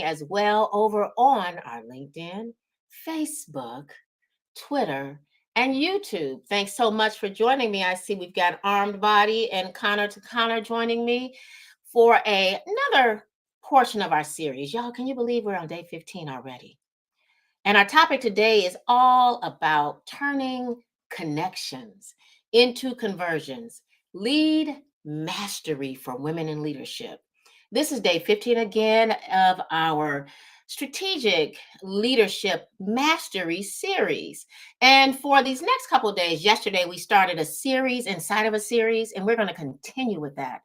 as well over on our LinkedIn, Facebook, Twitter, and YouTube. Thanks so much for joining me. I see we've got Armed Body and Connor to Connor joining me for another portion of our series. Y'all, can you believe we're on day 15 already? And our topic today is all about turning connections into conversions, lead mastery for women in leadership. This is day 15 again of our strategic leadership mastery series. And for these next couple of days, yesterday we started a series inside of a series, and we're going to continue with that.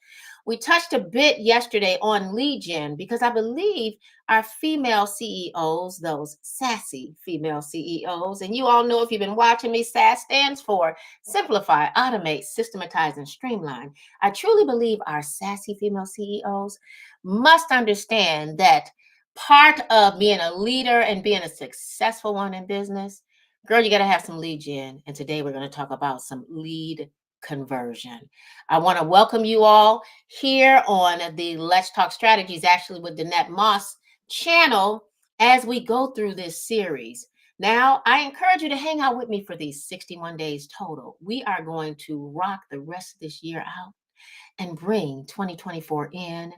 We touched a bit yesterday on lead gen because I believe our female CEOs, those sassy female CEOs, and you all know if you've been watching me, SAS stands for simplify, automate, systematize, and streamline. I truly believe our sassy female CEOs must understand that part of being a leader and being a successful one in business, girl, you got to have some lead gen. And today we're going to talk about some lead conversion. I want to welcome you all here on the Let's Talk Strategies, actually with Danette Moss channel, as we go through this series. Now, I encourage you to hang out with me for these 61 days total. We are going to rock the rest of this year out and bring 2024 in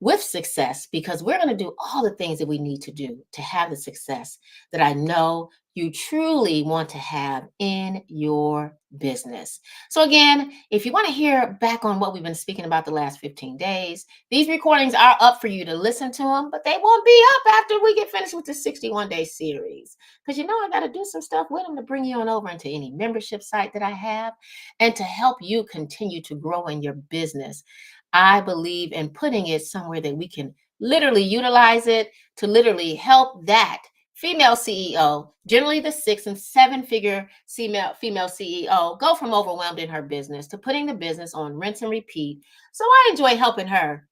with success, because we're going to do all the things that we need to do to have the success that I know you truly want to have in your business. So again, if you want to hear back on what we've been speaking about the last 15 days, these recordings are up for you to listen to them, but they won't be up after we get finished with the 61-day series. Because I got to do some stuff with them to bring you on over into any membership site that I have and to help you continue to grow in your business. I believe in putting it somewhere that we can literally utilize it to literally help that female CEO, generally the 6 and 7 figure female CEO, go from overwhelmed in her business to putting the business on rinse and repeat. So I enjoy helping her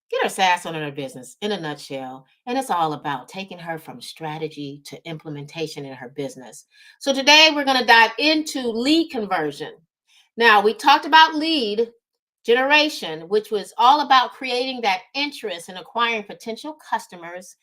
get her sass on her business in a nutshell. And it's all about taking her from strategy to implementation in her business. So today we're going to dive into lead conversion. Now, we talked about lead generation, which was all about creating that interest in acquiring potential customers.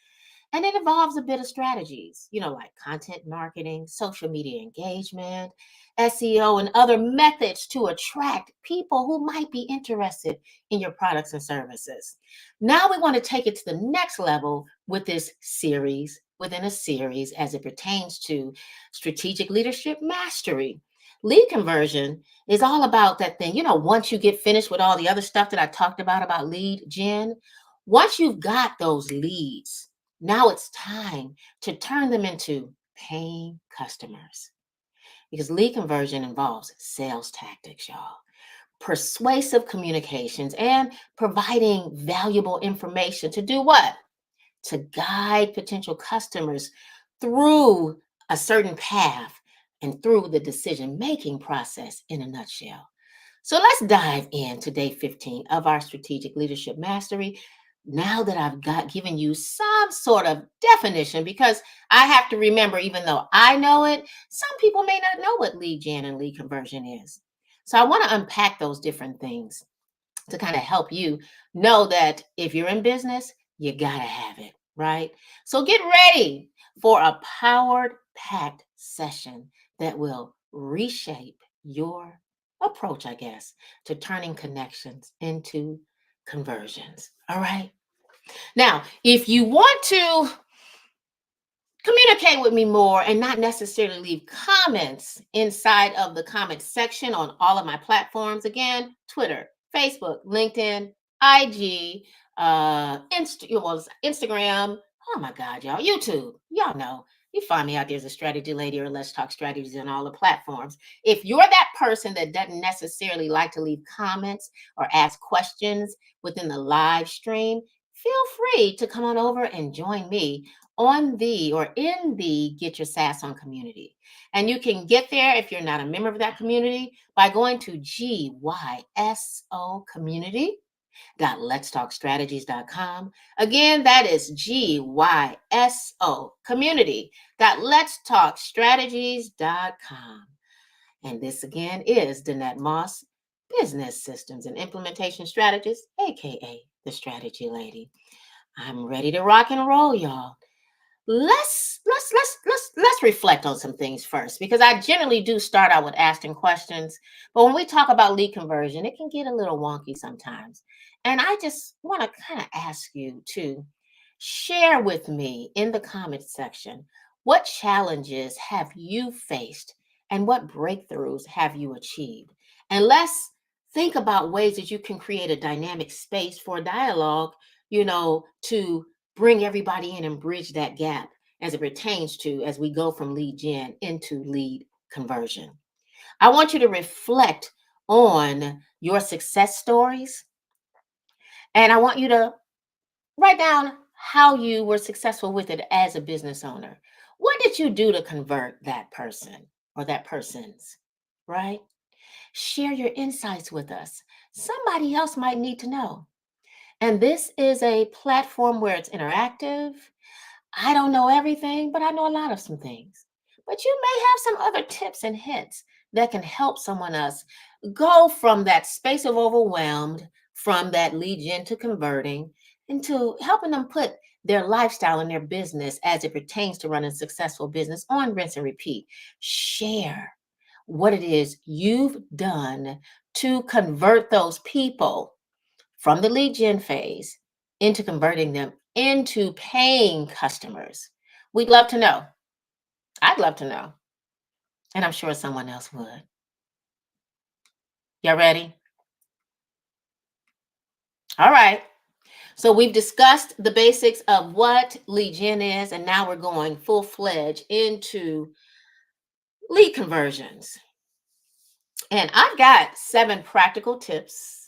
And it involves a bit of strategies, like content marketing, social media engagement, SEO, and other methods to attract people who might be interested in your products and services. Now we want to take it to the next level with this series, within a series, as it pertains to strategic leadership mastery. Lead conversion is all about that thing. Once you get finished with all the other stuff that I talked about lead gen, once you've got those leads, now it's time to turn them into paying customers, because lead conversion involves sales tactics, y'all, persuasive communications, and providing valuable information to do what? To guide potential customers through a certain path and through the decision-making process in a nutshell. So let's dive into day 15 of our strategic leadership mastery. Now that I've given you some sort of definition, because I have to remember, even though I know it, some people may not know what lead gen and lead conversion is. So I want to unpack those different things to kind of help you know that if you're in business, you got to have it, right? So get ready for a powered packed session that will reshape your approach, I guess, to turning connections into conversions. All right. Now, if you want to communicate with me more and not necessarily leave comments inside of the comment section on all of my platforms, again, Twitter, Facebook, LinkedIn, IG, Instagram. Oh my God, y'all, YouTube. Y'all know. You find me out there as a strategy lady or Let's Talk Strategies on all the platforms. If you're that person that doesn't necessarily like to leave comments or ask questions within the live stream, feel free to come on over and join me on the or in the Get Your Sass On community. And you can get there if you're not a member of that community by going to GYSO community.letstalkstrategies.com. Again, that is GYSO community.letstalkstrategies.com. And this again is Danette Moss, business systems and implementation strategist, aka the strategy lady. I'm ready to rock and roll, y'all. Let's reflect on some things first, because I generally do start out with asking questions, but when we talk about lead conversion, it can get a little wonky sometimes. And I just want to kind of ask you to share with me in the comment section, what challenges have you faced and what breakthroughs have you achieved? And let's think about ways that you can create a dynamic space for dialogue, to bring everybody in and bridge that gap as it pertains to as we go from lead gen into lead conversion. I want you to reflect on your success stories, and I want you to write down how you were successful with it as a business owner. What did you do to convert that person or that persons, right? Share your insights with us. Somebody else might need to know. And this is a platform where it's interactive. I don't know everything, but I know a lot of some things. But you may have some other tips and hints that can help someone else go from that space of overwhelmed, from that lead gen to converting, into helping them put their lifestyle and their business as it pertains to running a successful business on rinse and repeat. Share what it is you've done to convert those people from the lead gen phase into converting them into paying customers. We'd love to know. I'd love to know. And I'm sure someone else would. Y'all ready? All right. So we've discussed the basics of what lead gen is, and now we're going full fledged into lead conversions. And I've got 7 practical tips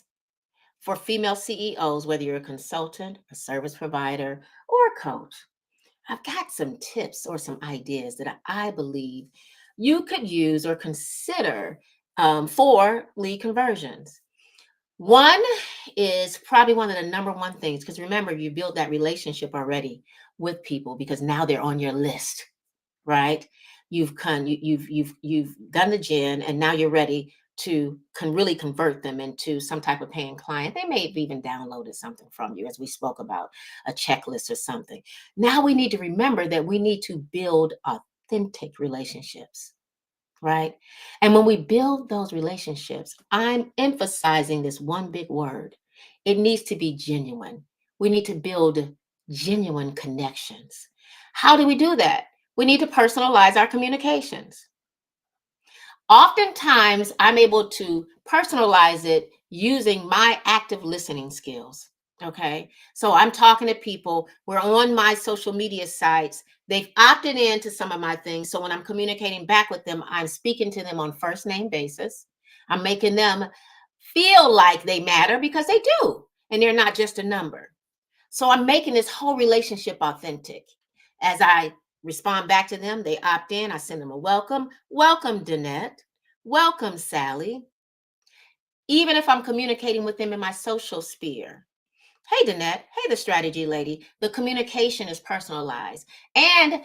for female CEOs, whether you're a consultant, a service provider, or a coach. I've got some tips or some ideas that I believe you could use or consider for lead conversions. One is probably one of the number one things, because remember, you build that relationship already with people because now they're on your list, right? You've done the gen, and now you're ready to really convert them into some type of paying client. They may have even downloaded something from you, as we spoke about, a checklist or something. Now we need to remember that we need to build authentic relationships, right? And when we build those relationships, I'm emphasizing this one big word. It needs to be genuine. We need to build genuine connections. How do we do that? We need to personalize our communications. Oftentimes, I'm able to personalize it using my active listening skills. Okay. So I'm talking to people. We're on my social media sites. They've opted into some of my things. So when I'm communicating back with them, I'm speaking to them on first name basis. I'm making them feel like they matter because they do. And they're not just a number. So I'm making this whole relationship authentic. As I respond back to them, they opt in. I send them a welcome. Welcome, Danette. Welcome, Sally. Even if I'm communicating with them in my social sphere. Hey, Danette. Hey, the strategy lady. The communication is personalized. And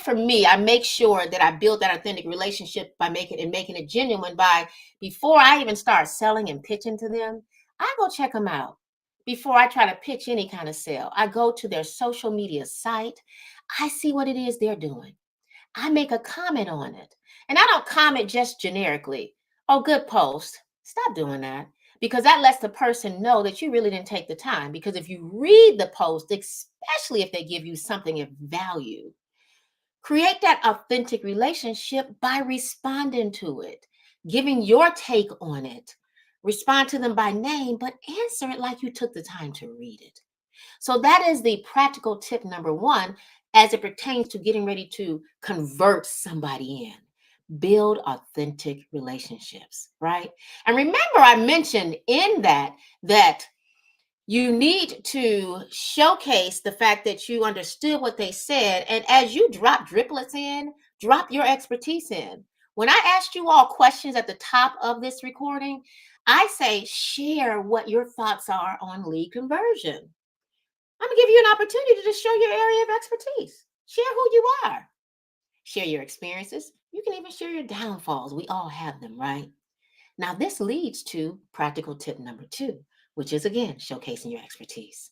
for me, I make sure that I build that authentic relationship by making it genuine by, before I even start selling and pitching to them, I go check them out. Before I try to pitch any kind of sale, I go to their social media site. I see what it is they're doing. I make a comment on it. And I don't comment just generically. Oh, good post. Stop doing that, because that lets the person know that you really didn't take the time. Because if you read the post, especially if they give you something of value, create that authentic relationship by responding to it, giving your take on it. Respond to them by name, but answer it like you took the time to read it. So that is the practical tip number one as it pertains to getting ready to convert somebody in. Build authentic relationships, right? And remember, I mentioned in that you need to showcase the fact that you understood what they said. And as you drop driplets in, drop your expertise in. When I asked you all questions at the top of this recording, I say share what your thoughts are on lead conversion. I'm gonna give you an opportunity to show your area of expertise. Share who you are. Share your experiences. You can even share your downfalls. We all have them, right? Now, this leads to practical tip number 2, which is again showcasing your expertise.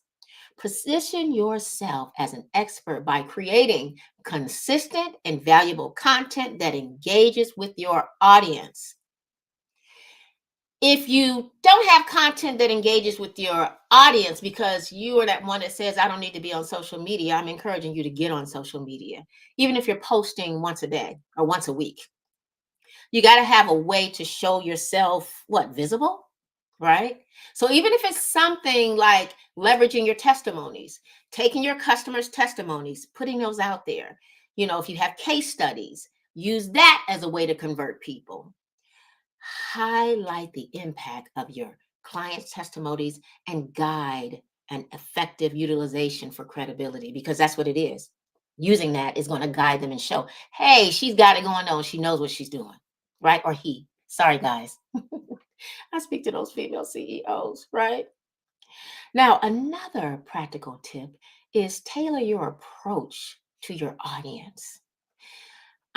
Position yourself as an expert by creating consistent and valuable content that engages with your audience. If you don't have content that engages with your audience because you are that one that says, I don't need to be on social media, I'm encouraging you to get on social media, even if you're posting once a day or once a week. You got to have a way to show yourself what visible, right? So even if it's something like leveraging your testimonies, taking your customers' testimonies, putting those out there, if you have case studies, use that as a way to convert people. Highlight the impact of your clients' testimonies and guide an effective utilization for credibility, because that's what it is. Using that is going to guide them and show, hey, she's got it going on. She knows what she's doing, right? Or he. Sorry, guys. I speak to those female CEOs, right? Now, another practical tip is tailor your approach to your audience.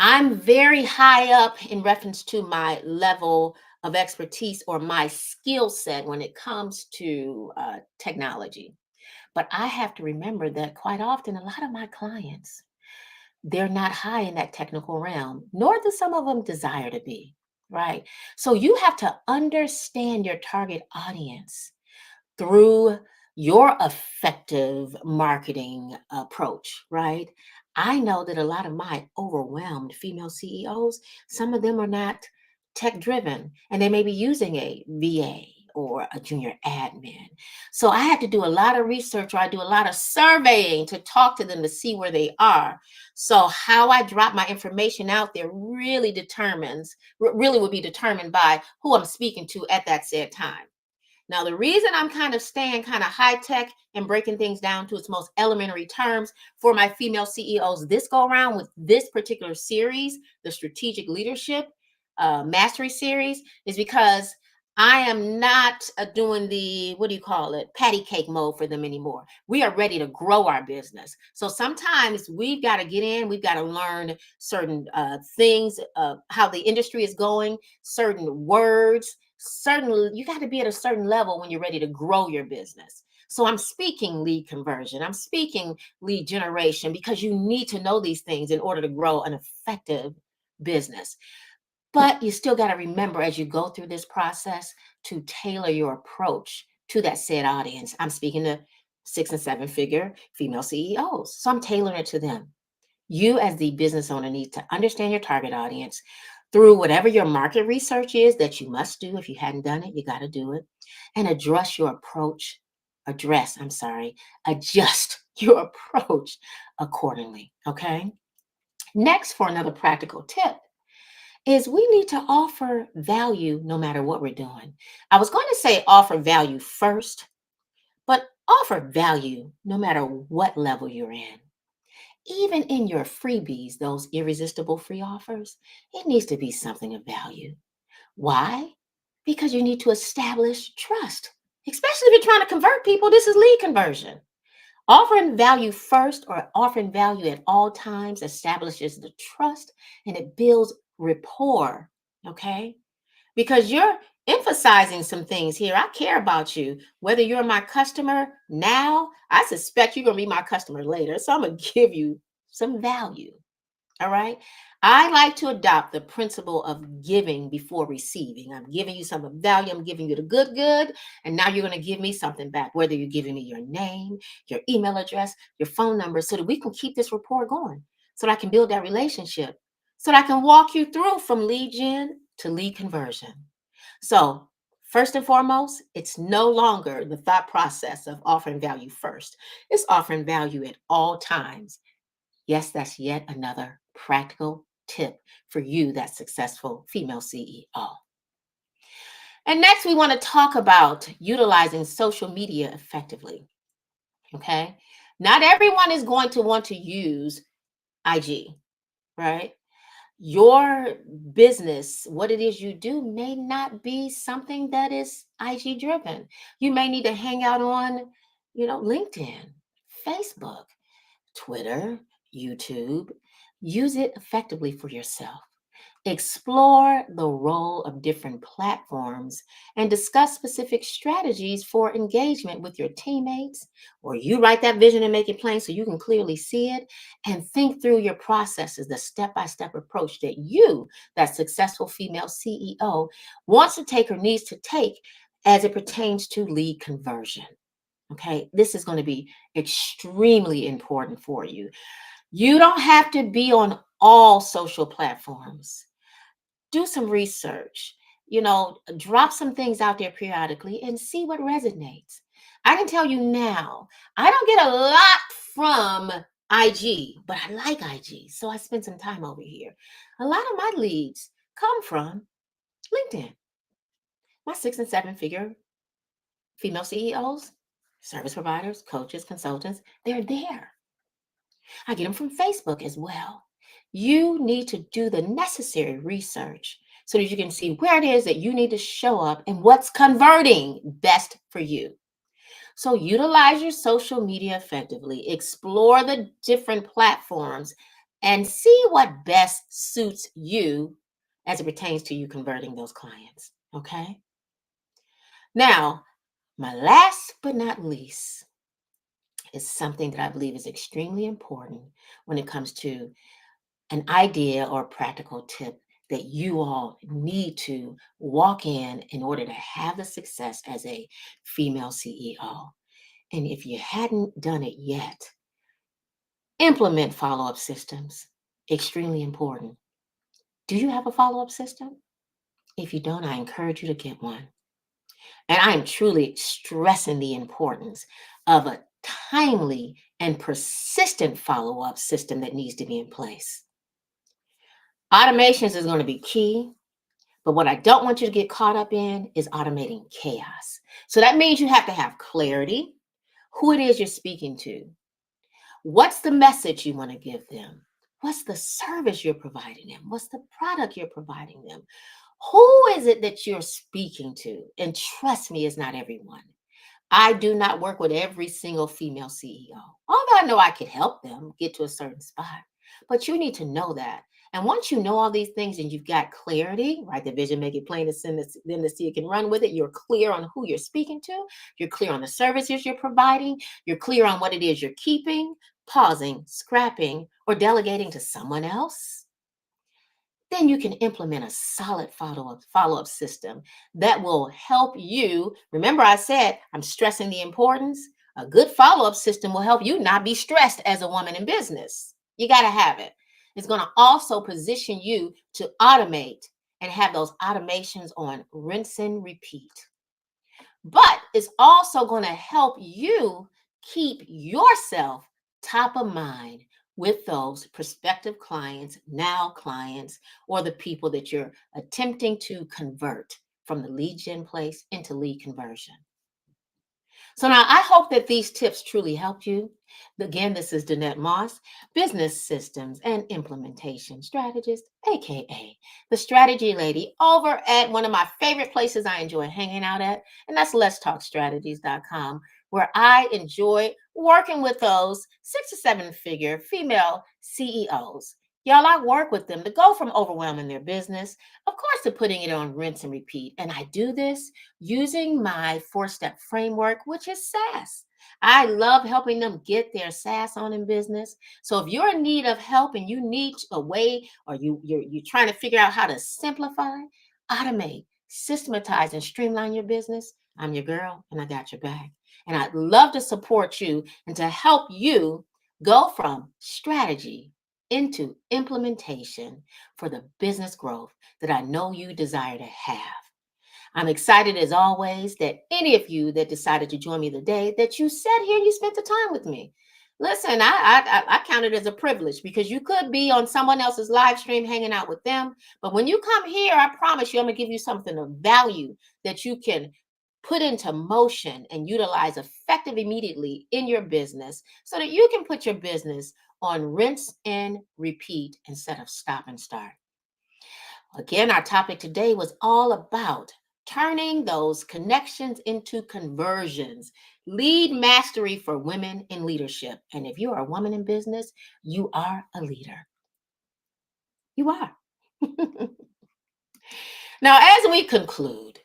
I'm very high up in reference to my level of expertise or my skill set when it comes to technology. But I have to remember that quite often, a lot of my clients, they're not high in that technical realm, nor do some of them desire to be, right? So you have to understand your target audience through your effective marketing approach, right? I know that a lot of my overwhelmed female CEOs, some of them are not tech driven and they may be using a VA or a junior admin. So I have to do a lot of research, or I do a lot of surveying to talk to them to see where they are. So how I drop my information out there really really will be determined by who I'm speaking to at that said time. Now, the reason I'm kind of staying kind of high tech and breaking things down to its most elementary terms for my female CEOs this go around with this particular series, the Strategic Leadership Mastery Series, is because I am not doing the, what do you call it, patty cake mode for them anymore. We are ready to grow our business. So sometimes we've got to get in, we've got to learn certain things, how the industry is going, certain words, you got to be at a certain level when you're ready to grow your business. So I'm speaking lead conversion, I'm speaking lead generation, because you need to know these things in order to grow an effective business. But you still got to remember as you go through this process to tailor your approach to that said audience. I'm speaking to 6 and 7 figure female CEOs, so I'm tailoring it to them. You, as the business owner, need to understand your target audience through whatever your market research is that you must do. If you hadn't done it, you got to do it, and adjust your approach accordingly. Okay. Next, for another practical tip, is we need to offer value no matter what we're doing. I was going to say offer value first, but offer value no matter what level you're in. Even in your freebies, those irresistible free offers, it needs to be something of value. Why? Because you need to establish trust, especially if you're trying to convert people. This is lead conversion. Offering value first or offering value at all times establishes the trust and it builds rapport. Okay. Because you're emphasizing some things here. I care about you. Whether you're my customer now, I suspect you're going to be my customer later. So I'm going to give you some value. All right. I like to adopt the principle of giving before receiving. I'm giving you some value. I'm giving you the good. And now you're going to give me something back, whether you're giving me your name, your email address, your phone number, so that we can keep this rapport going, so that I can build that relationship, so that I can walk you through from lead gen to lead conversion. So, first and foremost, it's no longer the thought process of offering value first, it's offering value at all times. Yes, that's yet another practical tip for you, that successful female CEO. And next, we want to talk about utilizing social media effectively. Okay. Not everyone is going to want to use IG, right? Your business, what it is you do, may not be something that is IG driven. You may need to hang out on, LinkedIn, Facebook, Twitter, YouTube. Use it effectively for yourself. Explore the role of different platforms and discuss specific strategies for engagement with your teammates, or you write that vision and make it plain so you can clearly see it and think through your processes, the step by step approach that you, that successful female CEO, wants to take or needs to take as it pertains to lead conversion. Okay, this is going to be extremely important for you. You don't have to be on all social platforms. Do some research, drop some things out there periodically and see what resonates. I can tell you now, I don't get a lot from IG, but I like IG. So I spend some time over here. A lot of my leads come from LinkedIn. My 6 and 7 figure female CEOs, service providers, coaches, consultants, they're there. I get them from Facebook as well. You need to do the necessary research so that you can see where it is that you need to show up and what's converting best for you. So utilize your social media effectively, explore the different platforms, and see what best suits you as it pertains to you converting those clients. Okay. Now, my last but not least is something that I believe is extremely important when it comes to an idea or practical tip that you all need to walk in order to have the success as a female CEO. And if you hadn't done it yet, implement follow up systems. Extremely important. Do you have a follow up system? If you don't, I encourage you to get one. And I am truly stressing the importance of a timely and persistent follow up system that needs to be in place. Automations is going to be key. But what I don't want you to get caught up in is automating chaos. So that means you have to have clarity, who it is you're speaking to. What's the message you want to give them? What's the service you're providing them? What's the product you're providing them? Who is it that you're speaking to? And trust me, it's not everyone. I do not work with every single female CEO, although I know I could help them get to a certain spot. But you need to know that. And once you know all these things and you've got clarity, write the vision, make it plain to send them to see it can run with it. You're clear on who you're speaking to. You're clear on the services you're providing. You're clear on what it is you're keeping, pausing, scrapping, or delegating to someone else. Then you can implement a solid follow-up system that will help you. Remember, I said I'm stressing the importance. A good follow-up system will help you not be stressed as a woman in business. You got to have it. It's going to also position you to automate and have those automations on rinse and repeat. But it's also going to help you keep yourself top of mind with those prospective clients, now clients, or the people that you're attempting to convert from the lead gen place into lead conversion. So now I hope that these tips truly helped you. Again, this is Danette Moss, business systems and implementation strategist, aka the strategy lady, over at one of my favorite places I enjoy hanging out at, and that's letstalkstrategies.com, where I enjoy working with those 6 to 7 figure female CEOs. Y'all, I work with them to go from overwhelming their business, of course, to putting it on rinse and repeat. And I do this using my 4 step framework, which is SaaS. I love helping them get their SaaS on in business. So if you're in need of help and you need a way, or you're trying to figure out how to simplify, automate, systematize, and streamline your business, I'm your girl and I got your back. And I'd love to support you and to help you go from strategy into implementation for the business growth that I know you desire to have. I'm excited as always that any of you that decided to join me today, that you sat here and you spent the time with me. Listen, I count it as a privilege because you could be on someone else's live stream hanging out with them. But when you come here, I promise you, I'm going to give you something of value that you can put into motion and utilize effective immediately in your business so that you can put your business on rinse and repeat instead of stop and start. Again, our topic today was all about turning those connections into conversions, lead mastery for women in leadership. And if you are a woman in business, you are a leader. You are. Now, as we conclude,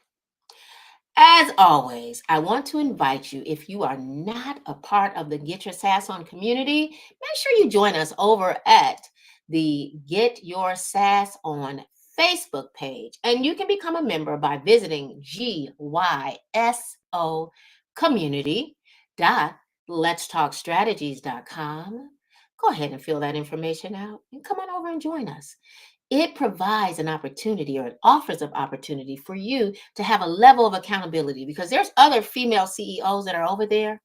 as always, I want to invite you, if you are not a part of the Get Your Sass On community, make sure you join us over at the Get Your Sass On Facebook page. And you can become a member by visiting GYSO community dot letstalkstrategies.com. Go ahead and fill that information out and come on over and join us. It provides an opportunity, or it offers an opportunity for you to have a level of accountability, because there's other female CEOs that are over there.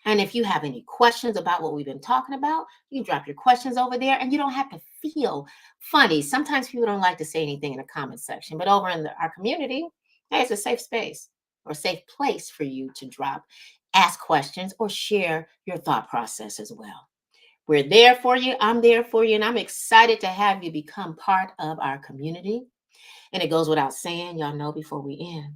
And if you have any questions about what we've been talking about, you can drop your questions over there, and you don't have to feel funny. Sometimes people don't like to say anything in the comment section, but over in our community, hey, it's a safe space or safe place for you to drop, ask questions, or share your thought process as well. We're there for you. I'm there for you. And I'm excited to have you become part of our community. And it goes without saying, y'all know before we end,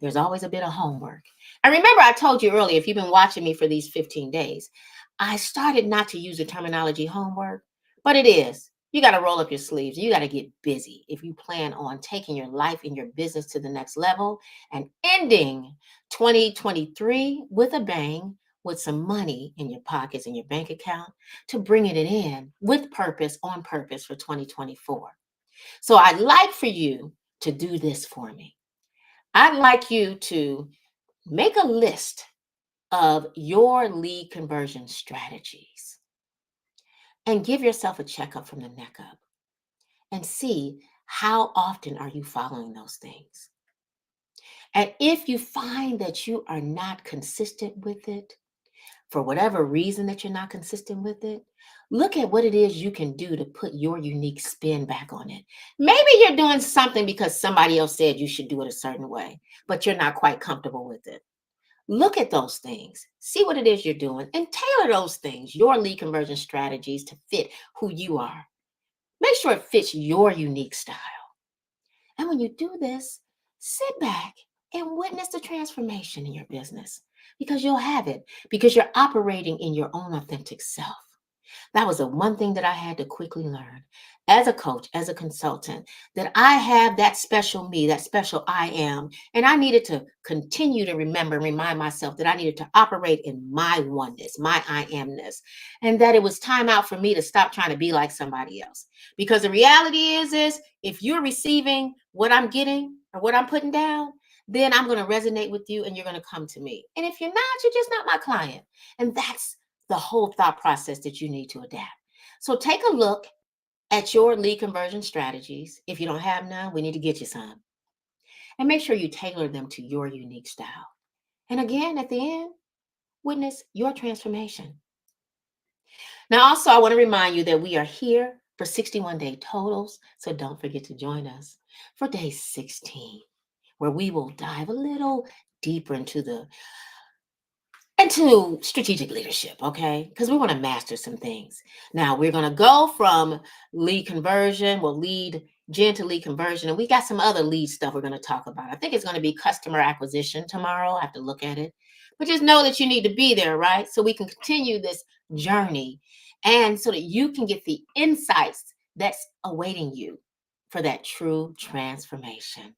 there's always a bit of homework. And remember, I told you earlier, if you've been watching me for these 15 days, I started not to use the terminology homework, but it is. You got to roll up your sleeves. You got to get busy if you plan on taking your life and your business to the next level and ending 2023 with a bang, with some money in your pockets and your bank account to bringing it in with purpose, on purpose for 2024. So I'd like for you to do this for me. I'd like you to make a list of your lead conversion strategies and give yourself a checkup from the neck up and see how often are you following those things. And if you find that you are not consistent with it, for whatever reason that you're not consistent with it, look at what it is you can do to put your unique spin back on it. Maybe you're doing something because somebody else said you should do it a certain way, but you're not quite comfortable with it. Look at those things, see what it is you're doing, and tailor those things, your lead conversion strategies, to fit who you are. Make sure it fits your unique style. And when you do this, sit back and witness the transformation in your business, because you'll have it, because you're operating in your own authentic self. That was the one thing that I had to quickly learn as a coach, as a consultant, that I have that special me, that special I am. And I needed to continue to remember and remind myself that I needed to operate in my oneness, my I amness, and that it was time out for me to stop trying to be like somebody else. Because the reality is if you're receiving what I'm getting or what I'm putting down, then I'm going to resonate with you and you're going to come to me. And if you're not, you're just not my client. And that's the whole thought process that you need to adapt. So take a look at your lead conversion strategies. If you don't have none, we need to get you some. And make sure you tailor them to your unique style. And again, at the end, witness your transformation. Now, also, I want to remind you that we are here for 61-day totals. So don't forget to join us for day 16, where we will dive a little deeper into strategic leadership, okay? Because we want to master some things. Now, we're going to go from lead conversion, lead gen to lead conversion, and we got some other lead stuff we're going to talk about. I think it's going to be customer acquisition tomorrow. I have to look at it. But just know that you need to be there, right? So we can continue this journey, and so that you can get the insights that's awaiting you for that true transformation.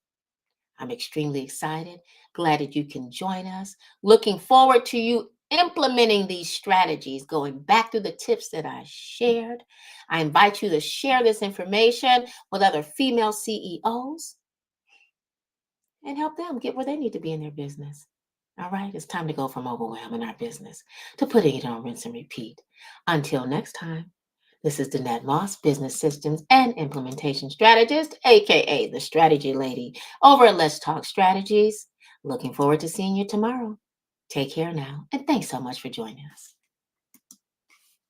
I'm extremely excited. Glad that you can join us. Looking forward to you implementing these strategies, going back through the tips that I shared. I invite you to share this information with other female CEOs and help them get where they need to be in their business. All right, it's time to go from overwhelming our business to putting it on rinse and repeat. Until next time. This is Danette Moss, Business Systems and Implementation Strategist, aka the Strategy Lady, over at Let's Talk Strategies. Looking forward to seeing you tomorrow. Take care now, and thanks so much for joining us.